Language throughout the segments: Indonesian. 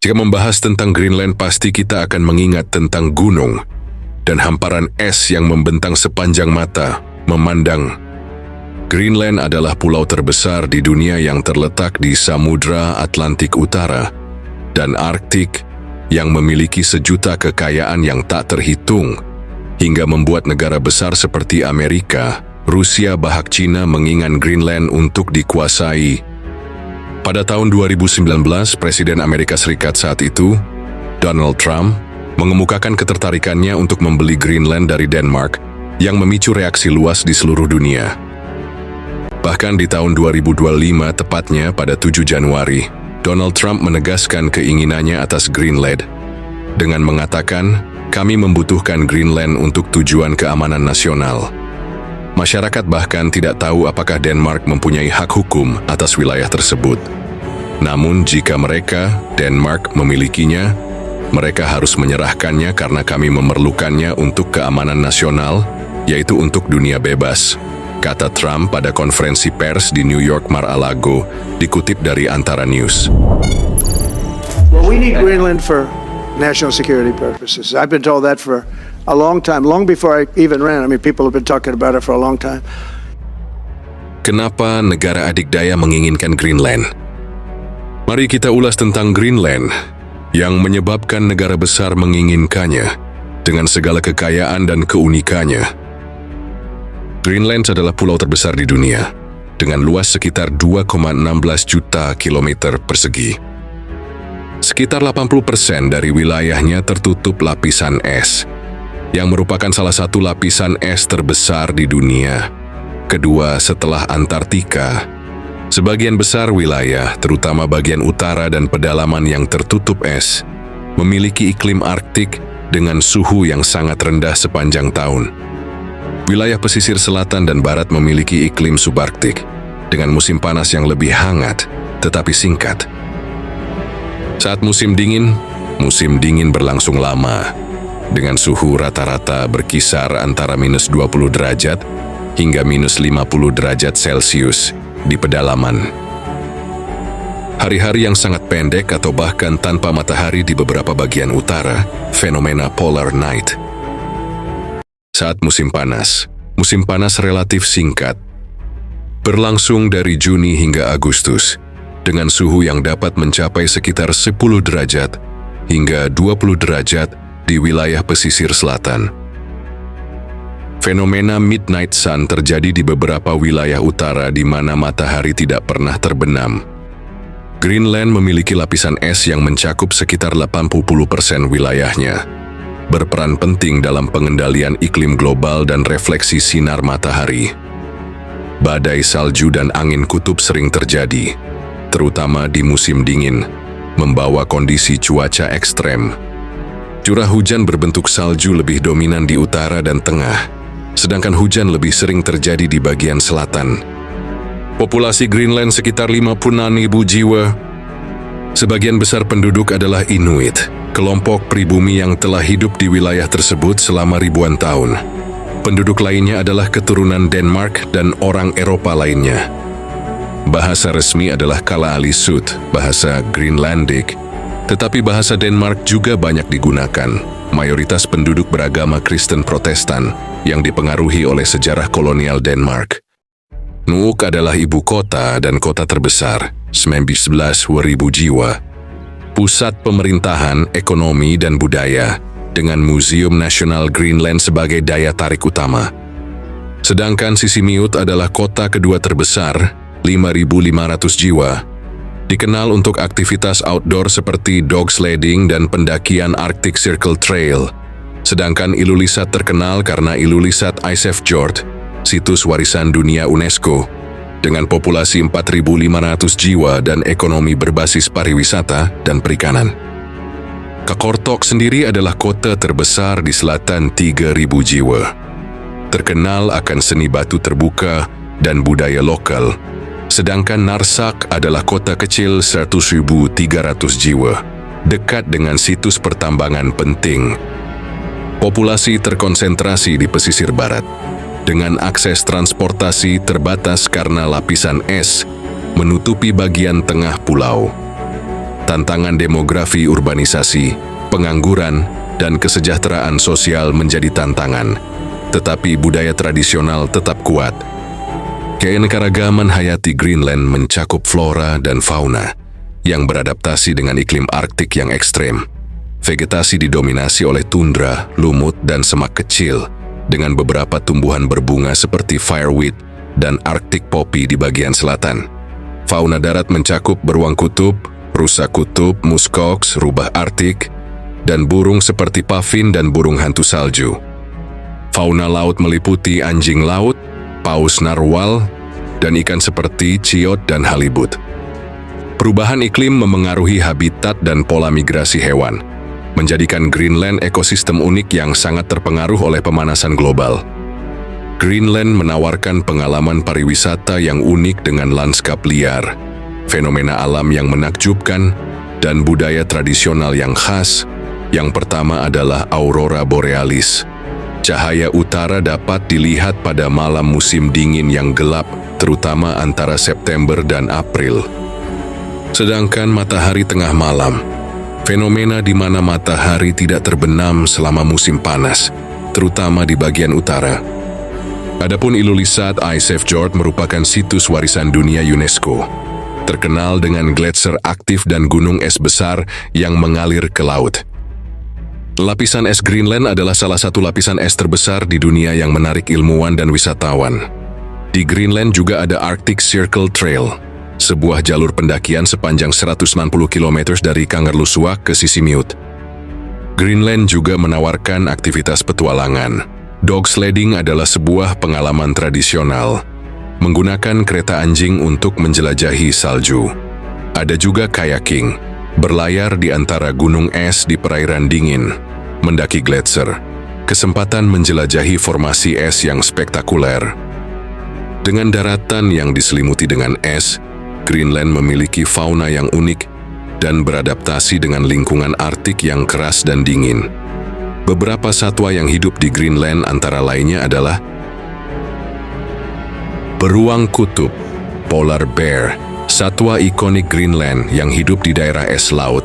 Jika membahas tentang Greenland, pasti kita akan mengingat tentang gunung dan hamparan es yang membentang sepanjang mata memandang. Greenland adalah pulau terbesar di dunia yang terletak di Samudra Atlantik Utara dan Arktik yang memiliki sejuta kekayaan yang tak terhitung, hingga membuat negara besar seperti Amerika, Rusia bahkan China menginginkan Greenland untuk dikuasai. Pada tahun 2019, Presiden Amerika Serikat saat itu, Donald Trump, mengemukakan ketertarikannya untuk membeli Greenland dari Denmark yang memicu reaksi luas di seluruh dunia. Bahkan di tahun 2025, tepatnya pada 7 Januari, Donald Trump menegaskan keinginannya atas Greenland dengan mengatakan, "Kami membutuhkan Greenland untuk tujuan keamanan nasional." Masyarakat bahkan tidak tahu apakah Denmark mempunyai hak hukum atas wilayah tersebut. Namun jika Denmark memilikinya, mereka harus menyerahkannya karena kami memerlukannya untuk keamanan nasional, yaitu untuk dunia bebas, kata Trump pada konferensi pers di New York Mar-a-Lago, dikutip dari Antara News. Well, we need Greenland for national security purposes. I've been told that for a long time, long before I even ran. I mean, people have been talking about it for a long time. Kenapa negara adikdaya menginginkan Greenland? Mari kita ulas tentang Greenland yang menyebabkan negara besar menginginkannya dengan segala kekayaan dan keunikannya. Greenland adalah pulau terbesar di dunia dengan luas sekitar 2,16 juta kilometer persegi. Sekitar 80% dari wilayahnya tertutup lapisan es, yang merupakan salah satu lapisan es terbesar di dunia, kedua setelah Antartika. Sebagian besar wilayah, terutama bagian utara dan pedalaman yang tertutup es, memiliki iklim Arktik dengan suhu yang sangat rendah sepanjang tahun. Wilayah pesisir selatan dan barat memiliki iklim subarktik, dengan musim panas yang lebih hangat, tetapi singkat. Saat musim dingin berlangsung lama, dengan suhu rata-rata berkisar antara minus 20 derajat hingga minus 50 derajat Celcius di pedalaman. Hari-hari yang sangat pendek atau bahkan tanpa matahari di beberapa bagian utara, fenomena polar night. Saat musim panas relatif singkat, berlangsung dari Juni hingga Agustus, dengan suhu yang dapat mencapai sekitar 10 derajat hingga 20 derajat di wilayah pesisir selatan. Fenomena midnight sun terjadi di beberapa wilayah utara di mana matahari tidak pernah terbenam. Greenland memiliki lapisan es yang mencakup sekitar 80% wilayahnya, berperan penting dalam pengendalian iklim global dan refleksi sinar matahari. Badai salju dan angin kutub sering terjadi, terutama di musim dingin, membawa kondisi cuaca ekstrem. Curah hujan berbentuk salju lebih dominan di utara dan tengah, sedangkan hujan lebih sering terjadi di bagian selatan. Populasi Greenland sekitar 56.000 jiwa. Sebagian besar penduduk adalah Inuit, kelompok pribumi yang telah hidup di wilayah tersebut selama ribuan tahun. Penduduk lainnya adalah keturunan Denmark dan orang Eropa lainnya. Bahasa resmi adalah Kalaallisut, bahasa Greenlandic, tetapi bahasa Denmark juga banyak digunakan. Mayoritas penduduk beragama Kristen Protestan yang dipengaruhi oleh sejarah kolonial Denmark. Nuuk adalah ibu kota dan kota terbesar, 19.000 jiwa. Pusat pemerintahan, ekonomi, dan budaya, dengan Museum Nasional Greenland sebagai daya tarik utama. Sedangkan Sisimiut adalah kota kedua terbesar, 5.500 jiwa. Dikenal untuk aktivitas outdoor seperti dog sledding dan pendakian Arctic Circle Trail. Sedangkan Ilulissat terkenal karena Ilulissat Isefjord, situs warisan dunia UNESCO, dengan populasi 4.500 jiwa dan ekonomi berbasis pariwisata dan perikanan. Qaqortoq sendiri adalah kota terbesar di selatan 3.000 jiwa. Terkenal akan seni batu terbuka dan budaya lokal. Sedangkan Narsak adalah kota kecil 100.300 jiwa, dekat dengan situs pertambangan penting. Populasi terkonsentrasi di pesisir barat, dengan akses transportasi terbatas karena lapisan es menutupi bagian tengah pulau. Tantangan demografi, urbanisasi, pengangguran, dan kesejahteraan sosial menjadi tantangan, tetapi budaya tradisional tetap kuat. Keanekaragaman hayati Greenland mencakup flora dan fauna yang beradaptasi dengan iklim Arktik yang ekstrem. Vegetasi didominasi oleh tundra, lumut, dan semak kecil, dengan beberapa tumbuhan berbunga seperti fireweed dan Arctic poppy di bagian selatan. Fauna darat mencakup beruang kutub, rusa kutub, muskox, rubah Arktik, dan burung seperti puffin dan burung hantu salju. Fauna laut meliputi anjing laut, paus narwhal, dan ikan seperti ciot dan halibut. Perubahan iklim memengaruhi habitat dan pola migrasi hewan, menjadikan Greenland ekosistem unik yang sangat terpengaruh oleh pemanasan global. Greenland menawarkan pengalaman pariwisata yang unik dengan lanskap liar, fenomena alam yang menakjubkan, dan budaya tradisional yang khas. Yang pertama adalah aurora borealis. Cahaya utara dapat dilihat pada malam musim dingin yang gelap, terutama antara September dan April. Sedangkan matahari tengah malam, fenomena di mana matahari tidak terbenam selama musim panas, terutama di bagian utara. Adapun Ilulissat Isefjord merupakan situs warisan dunia UNESCO, terkenal dengan gletser aktif dan gunung es besar yang mengalir ke laut. Lapisan es Greenland adalah salah satu lapisan es terbesar di dunia yang menarik ilmuwan dan wisatawan. Di Greenland juga ada Arctic Circle Trail, sebuah jalur pendakian sepanjang 190 km dari Kangerlussuaq ke Sisimiut. Greenland juga menawarkan aktivitas petualangan. Dog sledding adalah sebuah pengalaman tradisional, menggunakan kereta anjing untuk menjelajahi salju. Ada juga kayaking, berlayar di antara gunung es di perairan dingin, mendaki gletser, kesempatan menjelajahi formasi es yang spektakuler. Dengan daratan yang diselimuti dengan es, Greenland memiliki fauna yang unik dan beradaptasi dengan lingkungan Arktik yang keras dan dingin. Beberapa satwa yang hidup di Greenland antara lainnya adalah beruang kutub, polar bear, satwa ikonik Greenland yang hidup di daerah es laut.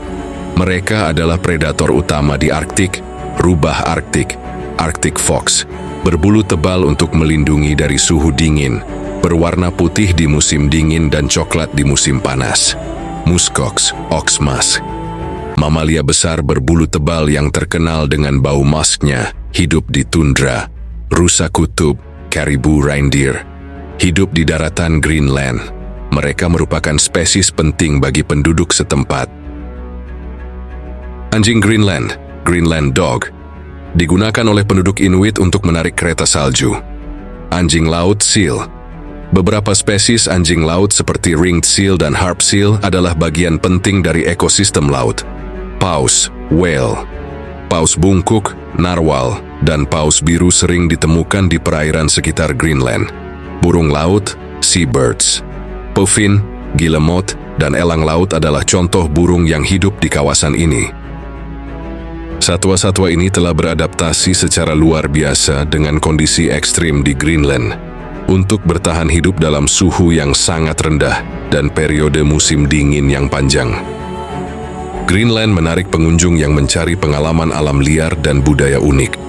Mereka adalah predator utama di Arktik, rubah Arktik, Arctic fox, berbulu tebal untuk melindungi dari suhu dingin, berwarna putih di musim dingin dan coklat di musim panas. Muskox, ox musk, mamalia besar berbulu tebal yang terkenal dengan bau musknya, hidup di tundra. Rusa kutub, caribou reindeer, hidup di daratan Greenland. Mereka merupakan spesies penting bagi penduduk setempat. Anjing Greenland, Greenland Dog, digunakan oleh penduduk Inuit untuk menarik kereta salju. Anjing laut seal. Beberapa spesies anjing laut seperti ringed seal dan harp seal adalah bagian penting dari ekosistem laut. Paus, whale, paus bungkuk, narwhal, dan paus biru sering ditemukan di perairan sekitar Greenland. Burung laut, seabirds, puffin, guillemot, dan elang laut adalah contoh burung yang hidup di kawasan ini. Satwa-satwa ini telah beradaptasi secara luar biasa dengan kondisi ekstrim di Greenland untuk bertahan hidup dalam suhu yang sangat rendah dan periode musim dingin yang panjang. Greenland menarik pengunjung yang mencari pengalaman alam liar dan budaya unik.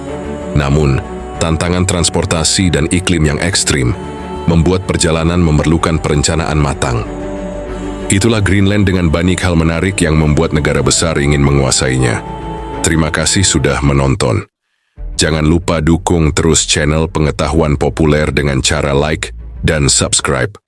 Namun, tantangan transportasi dan iklim yang ekstrim membuat perjalanan memerlukan perencanaan matang. Itulah Greenland dengan banyak hal menarik yang membuat negara besar ingin menguasainya. Terima kasih sudah menonton. Jangan lupa dukung terus channel Pengetahuan Populer dengan cara like dan subscribe.